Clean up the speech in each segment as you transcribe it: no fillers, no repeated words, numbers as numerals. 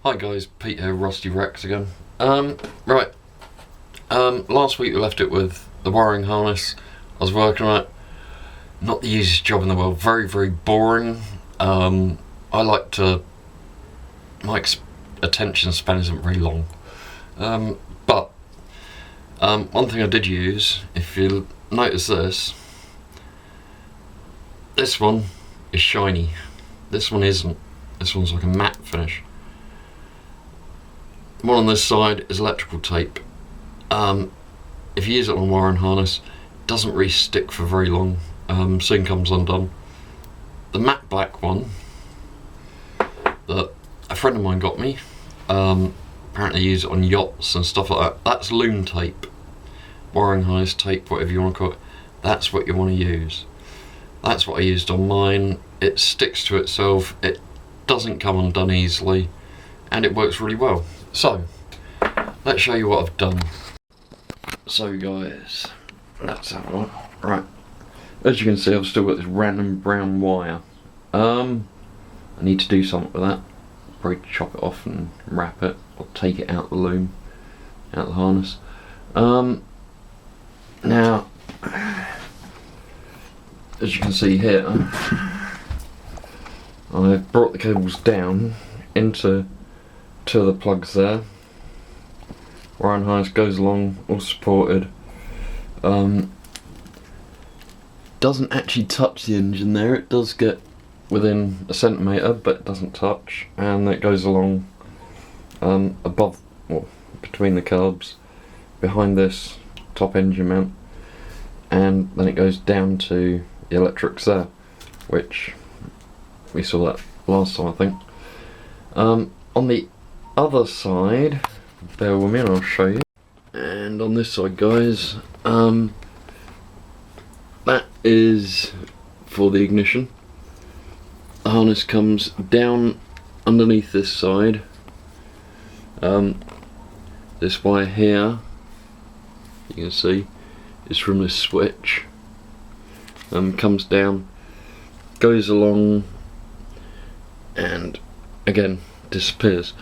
Hi guys, Pete here, Rusty Rex again. Right. Last week we left it with the wiring harness. I was working on it. Not the easiest job in the world. Very, very boring. I like to... My attention span isn't very long. But one thing I did use, if you notice this one is shiny. This one isn't. This one's like a matte finish. The one on this side is electrical tape. If you use it on a wiring harness, it doesn't really stick for very long. Soon comes undone. The matte black one that a friend of mine got me, apparently use it on yachts and stuff like that. That's loom tape, wiring harness tape, whatever you want to call it. That's what you want to use. That's what I used on mine. It sticks to itself. It doesn't come undone easily, and it works really well. So, let's show you what I've done. So guys, let's have a look. Right, as you can see, I've still got this random brown wire. I need to do something with that. Probably chop it off and wrap it, or take it out the loom, out the harness. Now, as you can see here, I've brought the cables down into two of the plugs there. Wiring harness goes along, all supported. Doesn't actually touch the engine there. It does get within a centimetre, but it doesn't touch, and it goes along above, well, between the carbs, behind this top engine mount, and then it goes down to the electrics there, which we saw that last time, I think. On the other side, bear with me and I'll show you. And on this side, guys, that is for the ignition. The harness comes down underneath this side. This wire here, you can see, is from this switch. Comes down, goes along, and again disappears.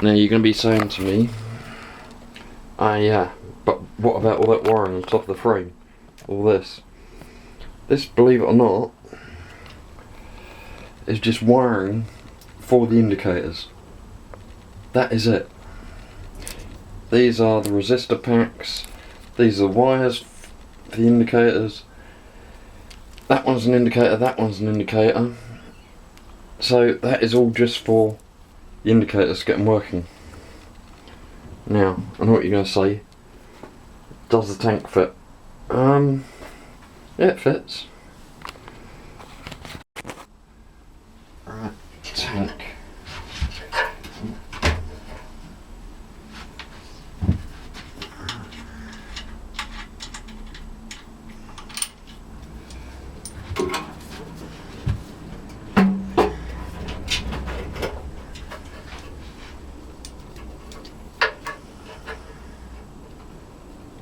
Now you're going to be saying to me, yeah, but what about all that wiring on top of the frame? All this. This, believe it or not, is just wiring for the indicators. That is it. These are the resistor packs. These are the wires for the indicators. That one's an indicator, that one's an indicator. So that is all just for the indicators to get them working. Now, I know what you're going to say. Does the tank fit? Yeah, it fits. Right, tank.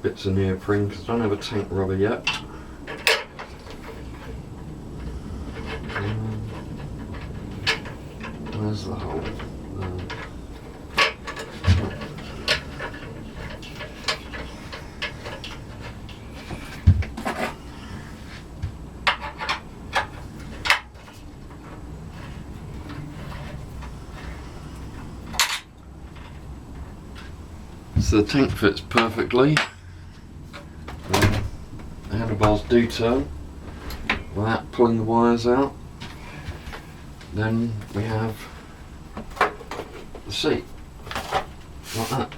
Bits of neoprene because I don't have a tank rubber yet. Where's the hole? So the tank fits perfectly. The handlebars do turn without pulling the wires out. Then we have the seat, like that.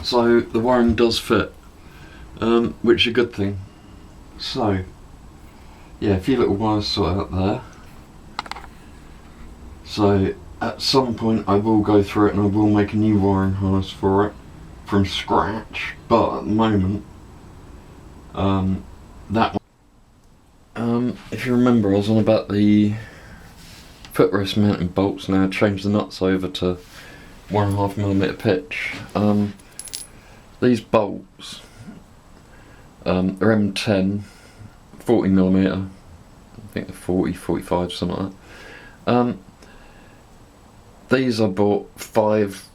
So the wiring does fit, which is a good thing. So, yeah, a few little wires sort out there. So at some point I will go through it and I will make a new wiring harness for it from scratch, but at the moment, that one. If you remember, I was on about the footrest mounting bolts. Now changed the nuts over to 1.5mm pitch. These bolts are M10, 40mm. I think they're 40, 45, something like that. These I bought 5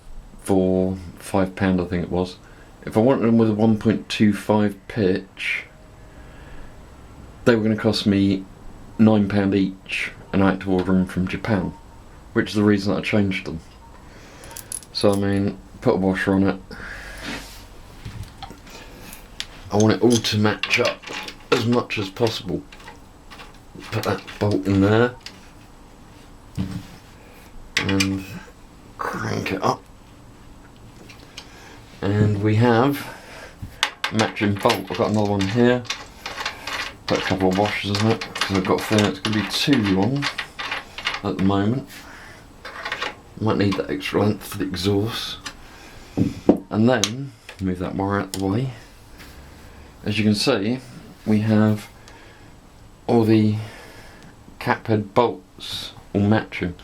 for £5 I think it was. If I wanted them with a 1.25 pitch, they were going to cost me £9 each, and I had to order them from Japan, which is the reason that I changed them. So I mean, put a washer on it. I want it all to match up as much as possible. Put that bolt in there and crank it up, and we have a matching bolt. I've got another one here. Put a couple of washers on it because I've got a feeling it's going to be too long at the moment. Might need that extra length for the exhaust. And then move that wire out of the way. As you can see, we have all the cap head bolts all matching,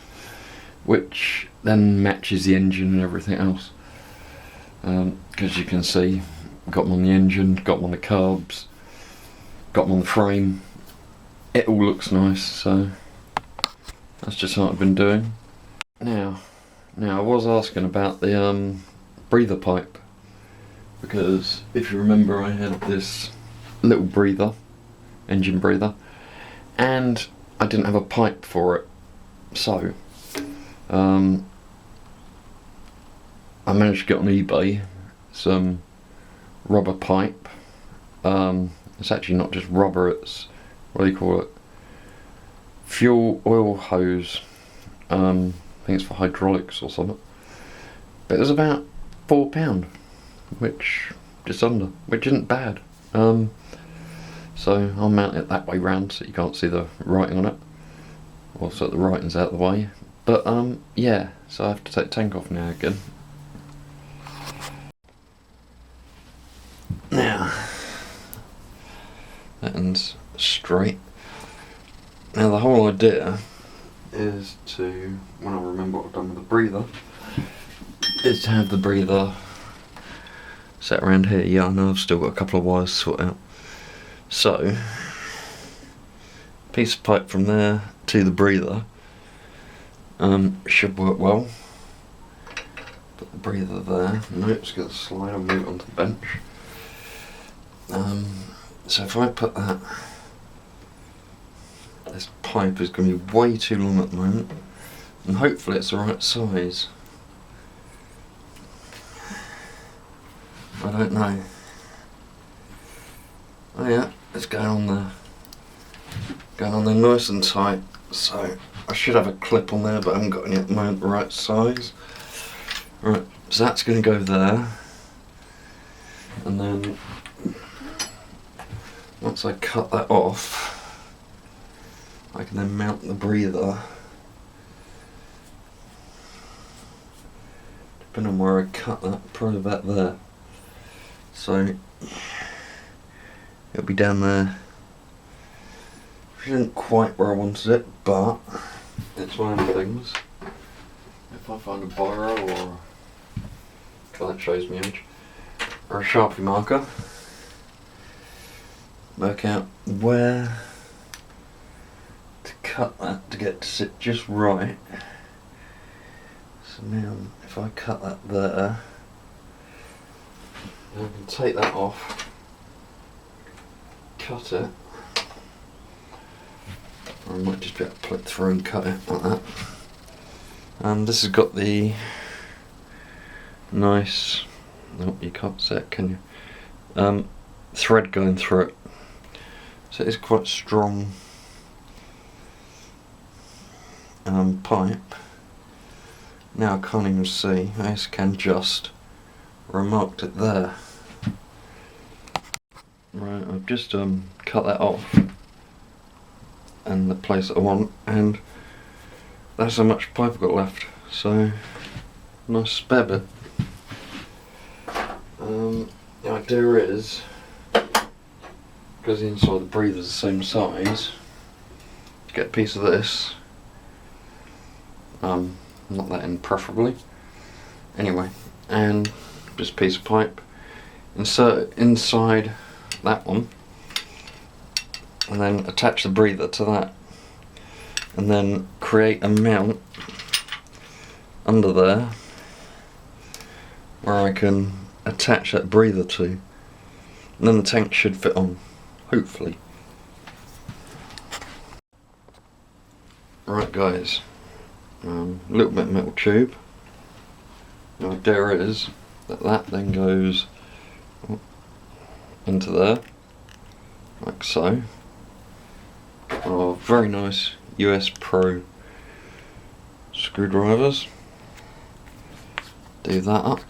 which then matches the engine and everything else. Because you can see, got them on the engine, got them on the carbs, got them on the frame. It all looks nice, so that's just what I've been doing. Now I was asking about the breather pipe, because if you remember, I had this little breather, engine breather, and I didn't have a pipe for it. So I managed to get on eBay some rubber pipe. It's actually not just rubber, it's, what do you call it, fuel oil hose. I think it's for hydraulics or something. But it was about £4, which isn't bad. So I'll mount it that way round so you can't see the writing on it, or so the writing's out of the way. But yeah, so I have to take the tank off now again. Now that ends straight. Now the whole idea is to, when I remember what I've done with the breather, is to have the breather set around here. Yeah, I know I've still got a couple of wires to sort out. So, piece of pipe from there to the breather should work well. Put the breather there. No, it's going to slide and move it onto the bench. So if I put that, this pipe is going to be way too long at the moment, and hopefully it's the right size. I don't know. Oh yeah, it's going on there. Going on there nice and tight. So I should have a clip on there, but I haven't got any at the moment the right size. Right, so that's going to go there. And then once I cut that off, I can then mount the breather. Depending on where I cut that, probably about there. So it'll be down there. It isn't quite where I wanted it, but it's one of the things. If I find a biro or, well, that shows me image, or a Sharpie marker, work out where to cut that to get to sit just right. So now if I cut that there, I can take that off, cut it, or I might just be able to pull it through and cut it like that. And this has got the nice, no, you can't see it, can you? Thread going through it. So it is quite strong pipe. Now I can't even see, I just can just remarked it there. Right, I've just cut that off and the place that I want, and that's how much pipe I've got left. So nice spare bit. The idea is, because the inside of the breather is the same size, to get a piece of this, not that in preferably, anyway, and just a piece of pipe, insert it inside that one, and then attach the breather to that, and then create a mount under there where I can attach that breather to, and then the tank should fit on, hopefully. Right guys, a little bit of metal tube. The idea is that then goes into there, like so. Oh, very nice US Pro screwdrivers. Do that up.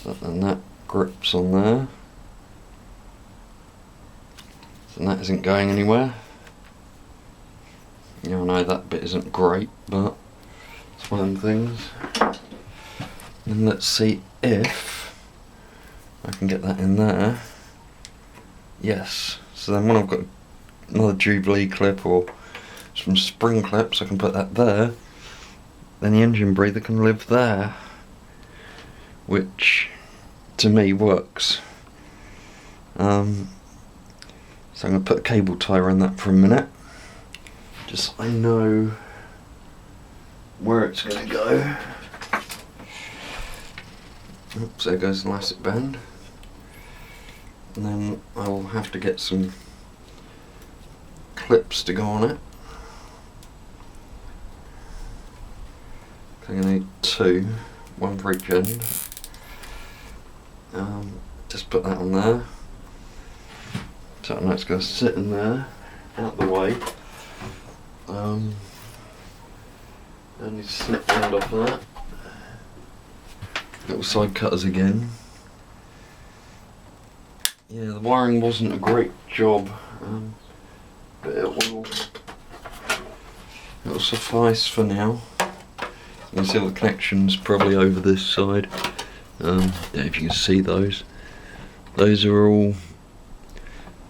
So then that grips on there. And that isn't going anywhere. I know that bit isn't great, but it's one of them things. And let's see if I can get that in there. Yes. So then when I've got another Jubilee clip or some spring clips, I can put that there. Then the engine breather can live there, which to me works. So I'm going to put a cable tie around that for a minute, just so I know where it's going to go. Oops, there goes the elastic band. And then I will have to get some clips to go on it. I'm going to need two, one for each end. Just put that on there. So I know it's going to sit in there, out the way. I need to snip the end off of that. Little side cutters again. Yeah, the wiring wasn't a great job, but it'll suffice for now. You can see all the connections probably over this side. If you can see those are all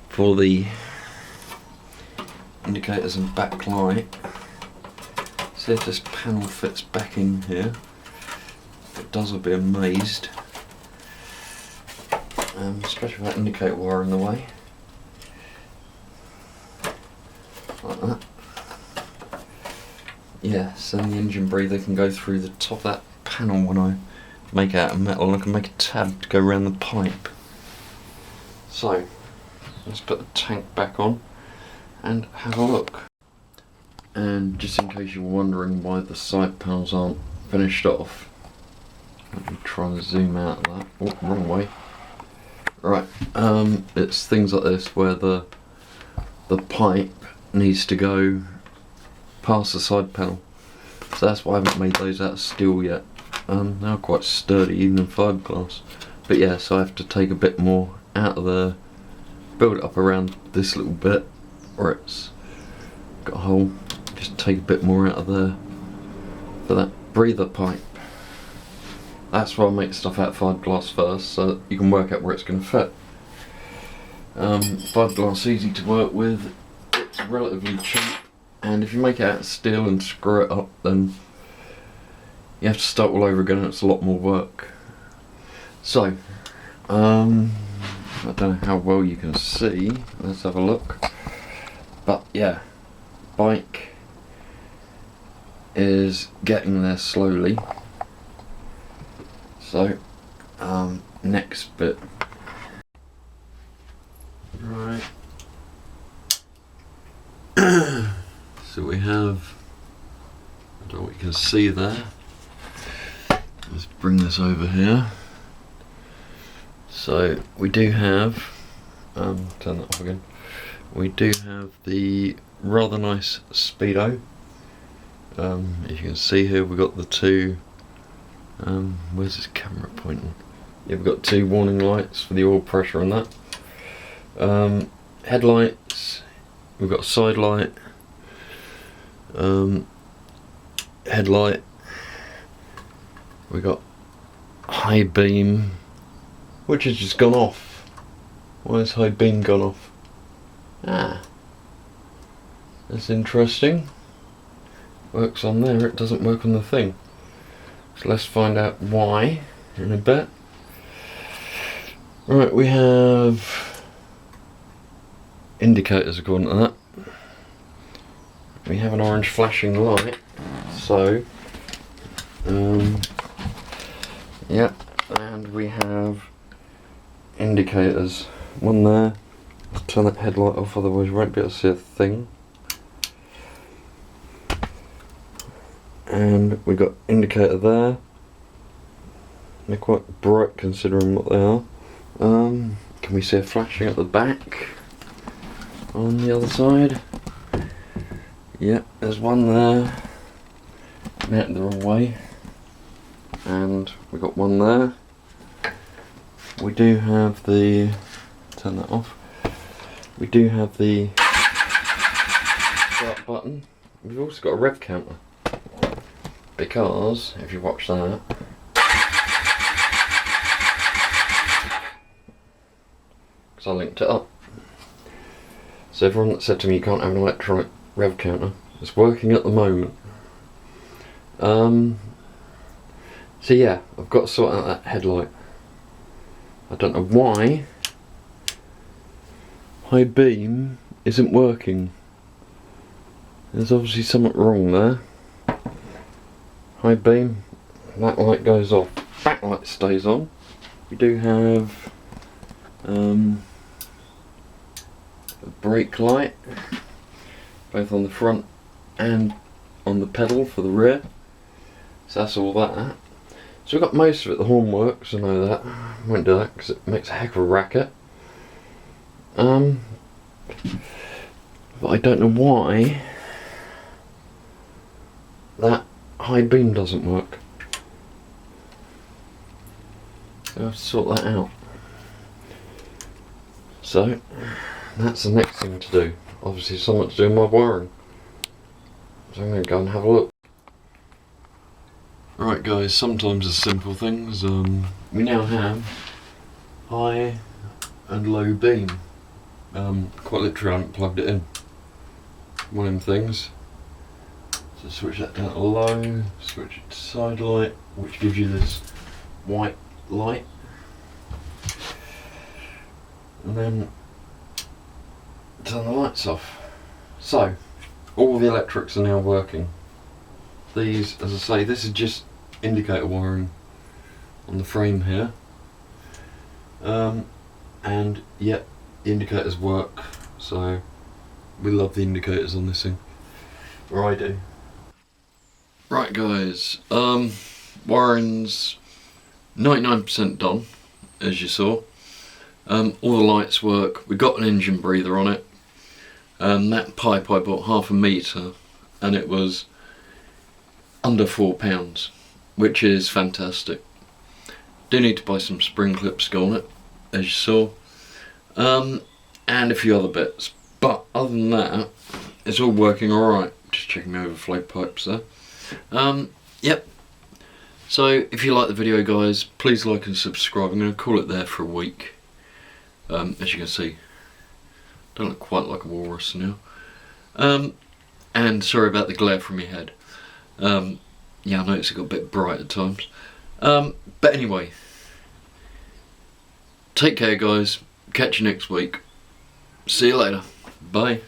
for the indicators and backlight. See if this panel fits back in here. If it does, I'll be amazed. Especially with that indicator wire in the way. Like that. Yeah, so then the engine breather can go through the top of that panel when I make it out of metal, and I can make a tab to go around the pipe. So, let's put the tank back on and have a look. And just in case you're wondering why the side panels aren't finished off, let me try and zoom out of that. Oh, wrong way. Right, it's things like this where the pipe needs to go past the side panel. So that's why I haven't made those out of steel yet. They're quite sturdy, even in fiberglass. But yeah, so I have to take a bit more out of there, build it up around this little bit where it's got a hole, just take a bit more out of there for that breather pipe. That's why I make stuff out of fiberglass first, so that you can work out where it's going to fit. Fiberglass is easy to work with, it's relatively cheap, and if you make it out of steel and screw it up, then you have to start all over again and it's a lot more work. So, I don't know how well you can see, let's have a look. But yeah, bike is getting there slowly. So, next bit. Right. So we have, I don't know what you can see there. Let's bring this over here. So we do have, turn that off again. We do have the rather nice speedo. If you can see here, we've got the two. Where's this camera pointing? Yeah, we've got two warning lights for the oil pressure on that. Headlights. We've got a side light. Headlight. We got high beam, which has just gone off. Why has high beam gone off? Ah, that's interesting. Works on there, it doesn't work on the thing. So let's find out why in a bit. Right, we have indicators according to that. We have an orange flashing light. So, yeah, and we have indicators. One there. Turn that headlight off, otherwise you won't be able to see a thing. And we got indicator there. They're quite bright considering what they are. Can we see a flashing at the back? On the other side. Yep, there's one there. Out the wrong way. And we got one there. We do have the, turn that off. We do have the start button. We've also got a rev counter. Because, if you watch that, because I linked it up. So everyone that said to me you can't have an electronic rev counter, it's working at the moment. So yeah, I've got to sort out that headlight. I don't know why high beam isn't working. There's obviously something wrong there. High beam, that light goes off, backlight stays on. We do have a brake light, both on the front and on the pedal for the rear. So that's all that. So we've got most of it, the horn works, I know that. I won't do that because it makes a heck of a racket. But I don't know why that high beam doesn't work. So I have to sort that out. So that's the next thing to do. Obviously something to do with my wiring. So I'm going to go and have a look. Right guys, sometimes it's simple things. We now have high and low beam. Quite literally I haven't plugged it in. One of them things. So switch that down to low, switch it to side light, which gives you this white light. And then turn the lights off. So, all the electrics are now working. These, as I say, this is just indicator wiring on the frame here. And yep, the indicators work, so we love the indicators on this thing. Or I do. Right guys, wiring's 99% done, as you saw. All the lights work. We got an engine breather on it. That pipe I bought half a metre and it was under £4, which is fantastic. Do need to buy some spring clips to go on it, as you saw, and a few other bits. But other than that, it's all working alright. Just checking my overflow pipes there. Yep. So if you like the video guys, please like and subscribe. I'm going to call it there for a week. As you can see, don't look quite like a walrus now. And sorry about the glare from your head. Yeah, I noticed it got a bit bright at times. But anyway, take care guys, catch you next week. See you later, bye.